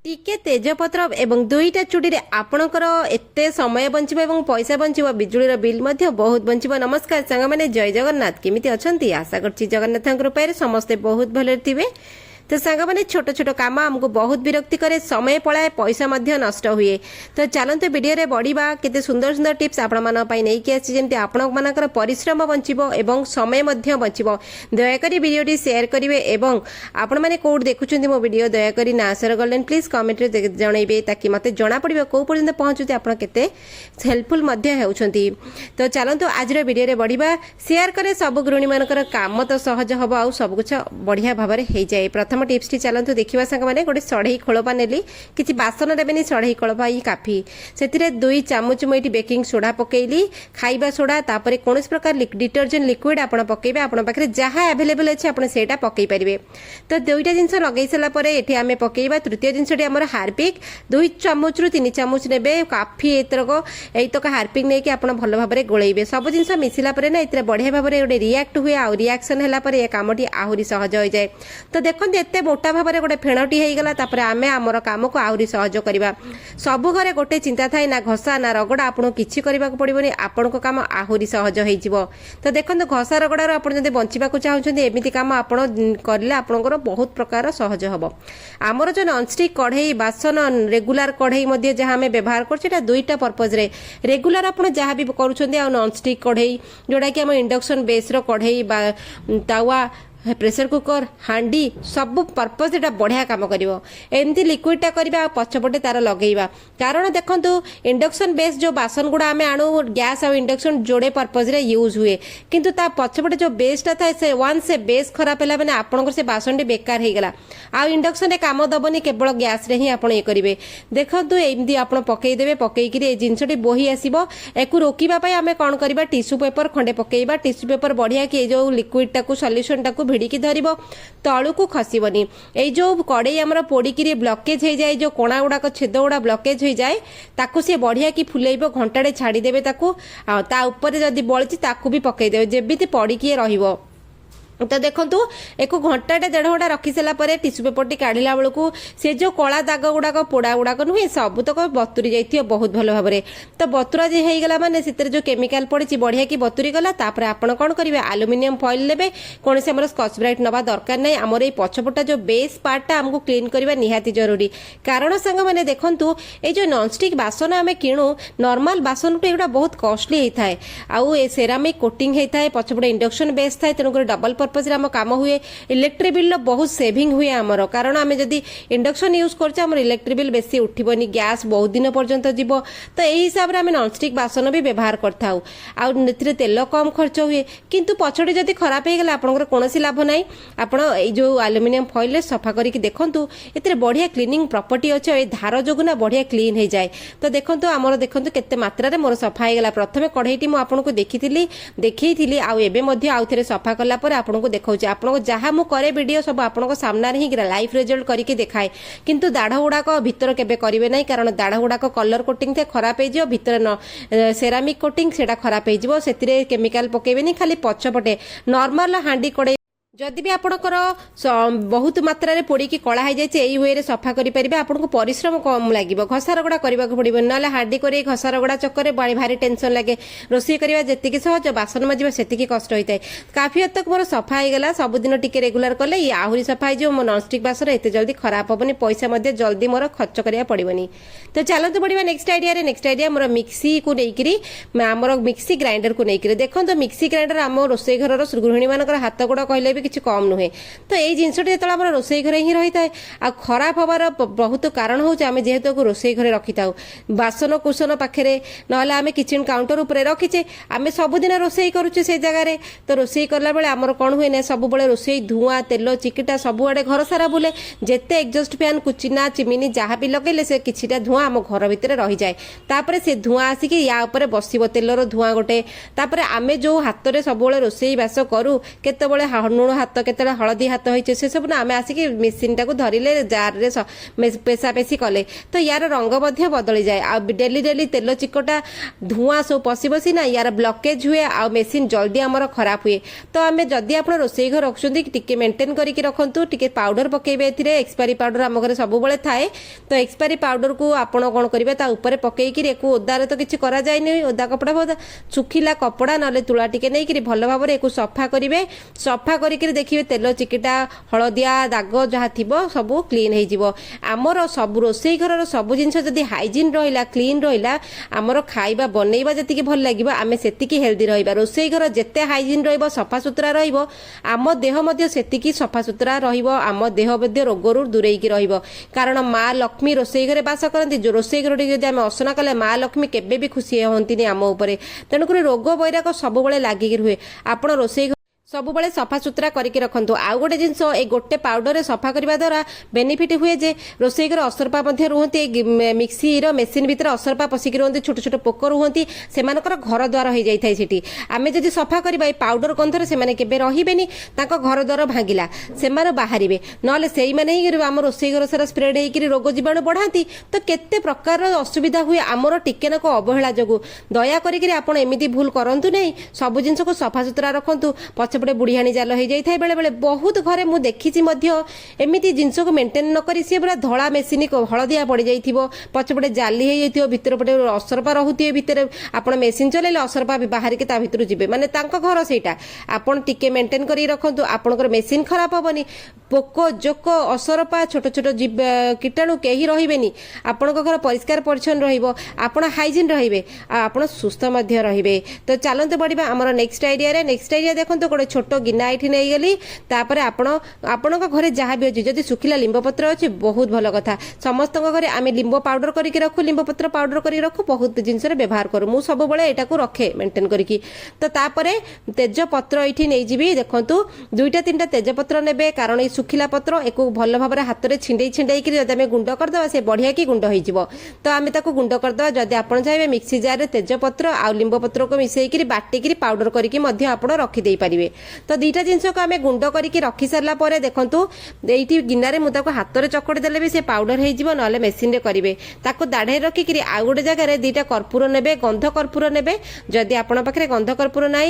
टिके तेजपत्र एवं दुईटा चुड़ी रे आपणकर एते समय बंचिबो एवं पैसा बंचिबो बिजुली बिल मध्य बहुत बंचिबो। नमस्कार सांग माने जय जगन्नाथ। केमिति अछंती? आशा करछि जगन्नाथ कृपारे समस्ते बहुत भले थिबे। तो सांग मैंने छोट छोट काम आमको बहुत विरक्ति करे, समय पलाए, पैसा मध्य नष्ट हुए। तो चलते वीडियो रे बढ़िबा केते सुंदर सुंदर टिप्स आपण मानन पई नै कि आछि जेंति आपण मानकर परिश्रम बंचिबो एवं समय मध्य बंचिबो। दया करी वीडियोटी शेयर करिवे एवं आपण माने कोड देखुछन्ती मो वीडियो दया करी ना शेयर करलेन प्लीज कमेंट रे जणाइबे ताकि मते जणा पड़िबो को पर्यंत पहुंचुते आपण केते हेल्पफुल मध्य हेउछन्ती। तो चलंतु आज रो वीडियो रे बढ़िबा शेयर करे सब गृहिणी मानकर काम तो सहज हबो आ सब कुछ बढ़िया भाबरे हे जाय। प्रथम टिप्स टी चलतु देखा सांग मैंने गोटे सढ़ई खोलपा नेली किसी बासन नेबेनी सढ़ई खोलपा ही काफी से 2 चामच मुझे बेकिंग सोडा पकेली खाइबा सोडा तापर कौन प्रकार डिटर्जेंट लिक्विड आप पकेबे आपण पाखे जहाँ एभेलेबल अच्छे आप पकई पारे। तो 2टा जिनस लगे सारापर ये आम पकेबा। तृतीय जिनसटी आम हार्पिक 2 चामच रु 3 चामच ने काफी एतक हार्पिक नहीं कि आप भल भाव में गोलेबे। सब जिन मिसला ना ये बढ़िया भाव में गोटे रिएक्ट हुए आ रिएक्शन है कमटी आहरी सहज हो जाए। तो देखते एत मोटा भाव में गोटे फेणटी होगला आम आमर कम को आहरी सहज करवा। सबु घरे गोटे चिंता थाए ना घसा ना रगड़ा आपको किसी करने पड़ोनी आपण कम आहरी सहज हो। तो देखो घसा रगड़ार आप बंचा चाहते एमती कम आप करें आपंकर बहुत प्रकार सहज हम। आमर जो नॉनस्टिक कढ़ई बासन रेगुलर कढ़ई जहाँ आम व्यवहार कर 2टा पर्पज रे रेगुलर आप जहाँ भी कर नॉनस्टिक कढ़ई जोड़ा कि आम इंडक्शन बेस्र कढ़ई तावा प्रेसर कुकर हांडी सब पर्पज एटा बढ़िया काम करिवो। एमती लिक्विडटा करबा पछपटे तार लगेइबा कारण देखंतु इंडक्शन बेस जो बासन गुडा आमे आणु गैस और इंडक्शन जोड़े पर्पज रे यूज हुए किंतु ता पछपटे जो बेसटा थाए से वन से बेस खराब हैला माने आपनकर से बासनटी बेकार हे गेला आ इंडक्शन रे काम दबनी केवल गैस रे ही आपण ए करिवे। देखंतु एमती आपण पकई देबे पकई कि ए जिंसटी बोही आसीबो एकु रोकिबा पई आमे कोन करबा टिश्यू पेपर खंडे पकेइबा। टिश्यू पेपर बढ़िया कि जो लिक्विडटा को सॉल्यूशन टा को भिड़िकी धरिबो तळु को खसिबनी। ए जो कड़ई आमर पोड़िकी ब्लकेज हो जाए जो कोणा गुड़ाक छेद गुड़ा ब्लकेज हो जाए ताकू सी बढ़िया कि फुलेब घंटाड़े छाड़ीदेवे ताकू ता ऊपर जदि बळिची ताकू भी पकईदेवे जेबिति पड़िकी रहिबो। तो देखंतु एक घंटाटे 1.5 घंटा रखी सारा टिश्यू पेपर टी काढ़ला बेलू से जो कला दाग गुड़ाक पोड़ा गुड़ाक नुहे सबतक बतुरी जाइए बहुत भल भाव में। तो बतुरा जी होगला माने से जो केमिकाल पड़ी बढ़िया कि बतुरी गला तापर आपण कौन करेंगे आलुमिनियम फॉइल लेबे कौन से आम स्कॉच ब्राइट नवा दरकार नहीं। आमर ये पछपटा जो बेस पार्टा आमको क्लीन करवा निहाती जरूरी कारण सांग मैंने देखंतु ये जो नॉनस्टिक बासन आम किणु नॉर्मल बासन टे एगुड़ा बहुत कॉस्टली होता है आउ सेरामिक कोटिंग होता है पछपटे इंडक्शन बेस थाए तेणुक डबल पर्पज रे काम हुए। इलेक्ट्रिक बिल बहुत सेविंग हुए आमर कारण आम जदि इंडक्शन यूज कर इलेक्ट्रिक बिल बेसी उठबनी गैस बहुत दिन पर्यंत जीव। तो यही हिसाब से आम नॉनस्टिक बासन भी व्यवहार करथाउ आउ तेल कम खर्च हुए किंतु पछटे जदि खराब हो गला आपनकर कोनोसी लाभ नाही। आपण ए जो एल्युमिनियम फॉइल सफा करके देखंतु एते बढ़िया क्लीनिंग प्रॉपर्टी अच्छे ए धार जोगुना बढ़िया क्लीन हो जाए। तो देखंतु आमर देखंतु केते मात्रा रे मोर सफा हो गला। प्रथमे कढ़ईटी मु आपनको देखिथिली आउ एबे मध्ये आउ थरे सफा कला पर आपनको देखौछि आपनको जहाँ मु करे वीडियो सब आपनको सामना रे ही लाइव रिजल्ट करके देखाए किंतु दाढ़ गुड़ाक भितर केबे करिवे नाही कारण दाढ़ गुड़ाक कलर कोटिंग थे खराब हो जिवो भितर सेरामिक कोटिंग सेटा खराब हो जिवो सेतिरे केमिकल पकेबेनी खाली पछपटे नॉर्मल हांडी कड़े जदि भी आपणकर बहुत मात्रा पोड़ी की कला हो जाए वे सफा करेंगे आपको परिश्रम कम लगे घसा रगड़ा करने को पड़ो ना हांडी कर घसा रगड़ा चक्कर भारी टेंशन लगे रोषे करवा जी सहज बासन मजा से कष्ट होता है। काफी हद तक मोर सफा होगला सबुदिन टी रेगुलर कले ये आहरी सफा हो मो नॉनस्टिक बासन एत जल्दी खराब हेनी पैसा जल्दी मोर खर्च करा पड़ोनी। तो चलते बढ़िया नेक्स्ट आइडिया मोर मिक्सी को लेकर आमर मिक्सी ग्राइंडर को लेकर देखो मिक्सी ग्राइंडर आम रोषे घर गृहिणी मान हाथ गोड़ कहले भी किसी कम नुहे। तो ये जिनसटी जो आम रोषे घरे ही रही है आ खराब हबार बहुत कारण हूँ आम जेहेतु रोषे घरे रखी था बासन कुसन पाखे ना आम किचन काउंटर उपर रखीचे आम सबुदिन रोषे करुचे से जगार। तो रोषे कला बेले आमर कौन हुए ना सब रोषे धुआं तेल चिकिटा सबुआड़े घर सारा बुले जेते एग्जस्ट फैन कुचिना चिमिनी जहाँ भी लगे से किछिटा धुआं आम घर भितर रही जाए तापर से धुआं आसिक या ऊपर बसिब तेलर धुआं गोटे तापर आम जो हाथ में सब रोषे बास करूँ केतबेले लुण हाथ केते हलदी हाथ होइछे से सब ना आमे आसिक मेसिन टाको धरिले जार रे पेशापेशी कले तो यार रंग मध्य बदली जाए आ डेली डेली तेल चिकटा धुआं सब पशि बसी ना यार ब्लॉकेज हुए आ मेसिन जल्दी आमर खराब हुए तो आमे जदि आपण रोसई घर रखुछंती टिके मेंटेन करके रखंतु टिके पाउडर पकेबे एथिरे एक्सपायरी पाउडर आम घरे सब बेले थाए तो एक्सपायरी पाउडर को आपण कोन करिवे ता ऊपर पकेइकि एको ओदारे तो किछि करा जाय नै ओदा कपड़ा बोदा सुखिला कपड़ा नले तुला टिके नै कि भल भाव एको सफा करिवे सफा करिकि देखिबे तेल चिकिटा हलदिया दाग जहा थिबो सब क्लीन हे जिवो आमर सब रोसई घर सब जिनस जदि हाइजीन रहिला क्लीन रहिला आमर खाइबा बनैबा जतिके भल लागिबो आमे सेतिकी हेल्दी रहिबा रोसई घर जेते हाइजीन रहिबो सफा सुतरा रहिबो आम देह मध्य सेतिकी सफा सुतरा रहिबो आम देह मध्य रोगरु दूरेइकी रहिबो कारण माँ लक्ष्मी रोसई घरे बास करती जो रोसई घर जदि आमे असना कले माँ लक्ष्मी केबे भी खुशी होंतिनी आम उपरे तेणुकर रोग वैराग सब बेले लागिकी रुहे आपण रोसई सब बड़े सफा सुतरा करके रखंतु आउ गोटे जिनस ए गोटे पाउडर सफा करने द्वारा बेनिफिट हुए जे रोसई घर असरपा रुहति मिक्सी मेसीन भितर असरपा पशिकी रुहति छोट छोट पोक रुहति सेमानकर घर द्वार हो जाए सेठी आमे जदि सफा करबा पाउडर गंधर से माने केबे रहिबेनी ताको घर द्वार भांगिला सेमार बाहरिबे नले सेई माने ही आम रोसई घर सारा स्प्रेड हेकि रोग जीवाणु बढ़ाती तो केते प्रकार असुविधा हुए आमर टिकेनाको अवहेला जोगु दया करिकि आपण एमिति भूल करंतु नै सब जिनस को सफा सुतरा रखंतु पछपटे बुढ़ियाणी जाल हो जाए बेले बेले बहुत घरे मुझे देखी एमती जिनस को मेंटेन न करी सी पूरा धला मेसीन हलदिया पड़ जाइए पछपटे जाली हो जाइए भितर पटे असरपा रोथे भितर आपड़ मेसीन चलैले असरपा बाहर के भितर जी माने घर सेटा आपड़ टिके मेंटेन कर रखु आपंकर मेसीन खराब हेनी पोक जोक असरपा छोट छोट जीव कीटाणु कहीं रही आपण घर परिष्कार परिच्छन्न रहा हाइजीन रे आप सुस्थ रे तो चलते बढ़िया आम नेक्स्ट आइडिया देखो गोटे छोट गिना ये नहीं गली तापर आपण घरे जहाँ भी अच्छी जदि सुखिला लिंब पत्र अच्छी बहुत भल कथा समस्त घरे आम लिंब पाउडर करके रखु लिंब पत्र पाउडर करके रखु बहुत जिनस व्यवहार करूँ मुझ सब बड़े यहाँ रखे मेंटेन करके तो तापर तेज पत्र ये नहीं जी देखूँ दुईटा तीनटा तेज पत्र ने कारण ये सुखिला पत्र एक भल भाव हाथ में छिंडे छिंडे जब आम गुंड करदे से बढ़िया कि गुंड हो तो आम गुंड करदे जदि आप चाहिए मिक्सी जार रे तेज पत्र आ लिंब पत्र को मिसेक बाटिक पाउडर करके रखिदे पारे तो दुईटा जिनस को आम गुंड करके रखी सारा पर देखूँ ये गिनारे मुझे हाथ में चकड़ी देले भी से पाउडर हो ना मेसीन करेंगे ताको दाढ़े रखिक आउ गोटे जगह दुईटा कर्पूर ने गंध कर्पूर ने जदि आप पाखे गंध कर्पूर ना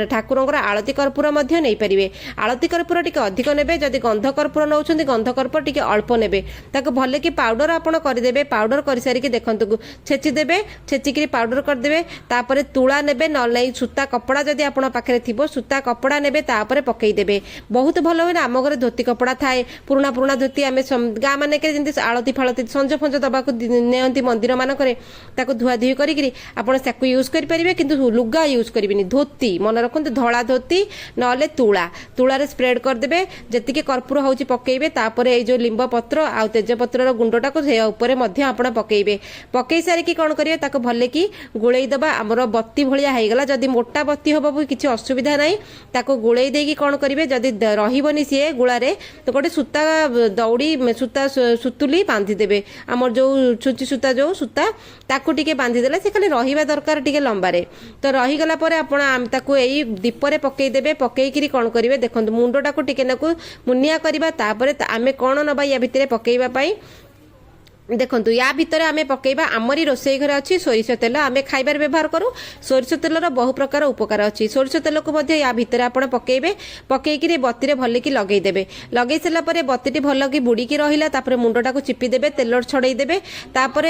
ठाकुर आलती कर्पूर नहीं पारे आलती कर्पूर टी अधिक ने जदि गंध कर्पूर नौ गंध कर्पूर टी अल्प ने भले कि पाउडर आपड़ करदे पाउडर कर सारिक देखु छेचिदेवे छेचिक पाउडर करदे तापर तुला ने ना सूता कपड़ा जदि आप पाखे थी सूता कपड़ा ने पकईदेवे बहुत भल हुए आम घर धोती कपड़ा थाए पुराना पुराना धोती आम गाँ मानक आलती फालती संज फंज दबा नि मंदिर मानक धुआ धुई कर यूज करेंगे कि लुगा यूज करेंगे धोती मन रखु धला धोती ना तुला तुलार स्प्रेड करदे जी कर्पूर हो पकईबे तापर ये जो लिंब पत्र आ तेज पत्र गुंडटा को आप पकईबे पकई सारिकी कौन करेंगे ताको भले कि गोलई दबा आमर बत्ती भाया होगला जदि मोटा बत्ती हम भी किसी असुविधा ना ताको गोलई देकी कौन करेंगे जदि रही सी गुड़े तो गोटे सूता दौड़ी सूता सुतुली बांधिदेवे आमर जो छुंची सूता जो सूता ताकू टिके बांधिदेले से खाली रहिबा दरकार टिके लंबारे तो रहीगला पर आपण ताकू एई दीपरे पकईदेवे पकईकरी कौन करेंगे देखो मुंडटा को टिके नाकू मुनिया करबा तापर आमे कौन नबा या भितरे पकईबा पाई देखु या भितर आम पकईबा आमरी रोसई घर अच्छी सोरिष तेल आम खाइबार व्यवहार करूँ सोरिष तेलर बहु प्रकार उपकार अच्छी सोरिष तेल को या भितर आप पकईबे पकईकि बत्ती भल कि लगेदेवे लगे सारापर बत्ती भल कि बुड़ीकी रहा मुंडटा को चिपीदेवे तेल छड़ईदेवे तापर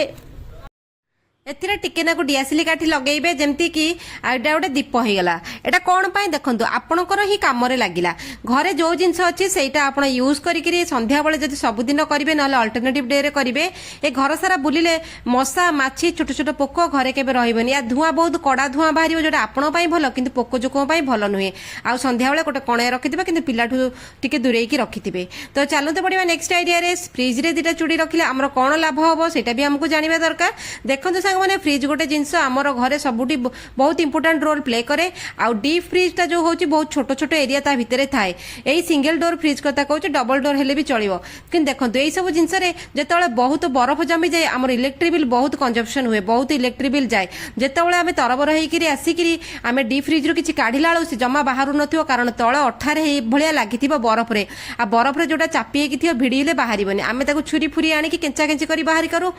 एथिरे टिके नाकु डियासिली काठी लगेइबे जेमती कि एटा गोटे दीप होइगला एटा कोन पई देखंतु आपणकर ही काम रे लागिला घरे जो जिंस अछि सेटा आपण यूज करिकरी संध्या बेले जदि सब दिन करिवे नले अल्टरनेटिव डे रे करिवे ए घर सारा बुलिले मशा माछी छोट छोट पोक घरे केबे रहिबनी या धुआं बहुत कड़ा धुआं बाहरिबो जोटा आपण पई भलो किंतु पोक जोको पई भलो नुहे आ संध्या बेले गोटे कणे रखिथिबे किंतु पिलाठु टिके दूरेकी रखिथिबे तो चलते पड़िबा नेक्स्ट आइडिया रे फ्रिज रे दिटा चूड़ी रखिले हमर कोन लाभ होबो सेटा भी हमकु जानिबा दरकार देखंतु सांगमाने फ्रिज गोटे जिनस आमर घरे सबुठी बहुत इंपोर्टेंट रोल प्ले करे आ डीप फ्रिजटा जो होची बहुत छोट छोट एरिया ता भितरे थाए एई सिंगल डोर फ्रिज कथा कहूँ डबल डोर हेले भी चलिबो कि देखो यही सब जिनस जेतबेले बहुत बरफ जमी जाए आमर इलेक्ट्रिक बिल बहुत कंजप्शन हुए बहुत इलेक्ट्रिक बिल जाए जेतबेले आमे तरबर होइकिरी आसिकिरी आमे डीप फ्रिज रु किछि काढिला बेलु से जमा बाहरु नथियो कारण तळे अठारे भलिया लागिथिबो बरफ रे आ बरफ रे जोटा चापी हेकि थियो भिड़ीले बाहरिबनी आमे ताकू छुरी फुरी आनी कि केंचा केंची करी बाहरी करू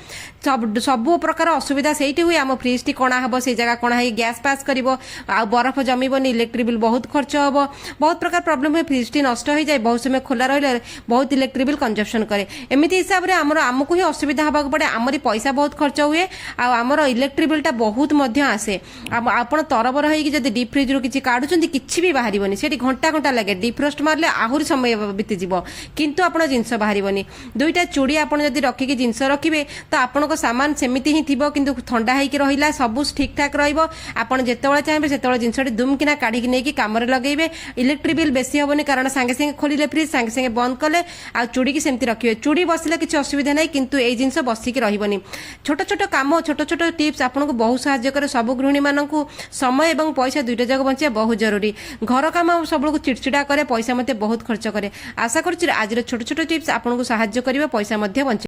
सब प्रकार असुविधा सेठी हुए आम फ्रिज टी कणा हबो से जगह कणा हे गैस पास करिवो आ बरफ जमीबनी इलेक्ट्रिक बिल बहुत खर्च हबो बहुत प्रकार प्रॉब्लम हुए फ्रिज टी नष्ट हो जाए बहुत समय खोला रहिले बहुत इलेक्ट्रिक बिल कंजप्शन करे एमिति हिसाब रे आमको ही असुविधा हबा पड़े आमरी पैसा बहुत खर्च हुए आमर इलेक्ट्रिक बिल टा बहुत मध्य आसे आपण तरबर होइकि जदि डीप फ्रिज रु किछि काढुचंती किछि भी बाहरिबनी सेठी घंटा घंटा लागे डिफ्रोस्ट मारले आहुरी समय बीती जीव किंतु आपण जिंस बाहरिबनी दुईटा चूड़ी आपण जदि रखिकि जिंस रखिबे तो आपनको सामान सेमिति ही थिबो किंतु ठंडा हेकि रहिला सब ठीक ठाक रहइबो आपण जेतेबेले चाहेबे सेतेबेले जिंसटी दुम किना काढिकि नेकि कामरे लगेइबे इलेक्ट्रिक बिल बेसी होबनी कारण सांगे सांगे खोलिले फ्रिज सांगे सांगे बंद कले आ चूड़ी की सेमति रखिबे चूड़ी बसिले किछि असुविधा नै किंतु ए जिंस बसिकि रहिबनी छोट छोट काम छोट छोट टिप्स आपनको बहुत सहाय्य करे सब गृहिणी माननकु समय एवं पैसा दुईटा जग बंचिया बहुत जरूरी घर काम सबको चिड़चिड़ा करे पैसा मते बहुत खर्च करे आशा करछि आज छोट छोट टिप्स आपनको सहाय्य करिवे पैसा मध्य बंच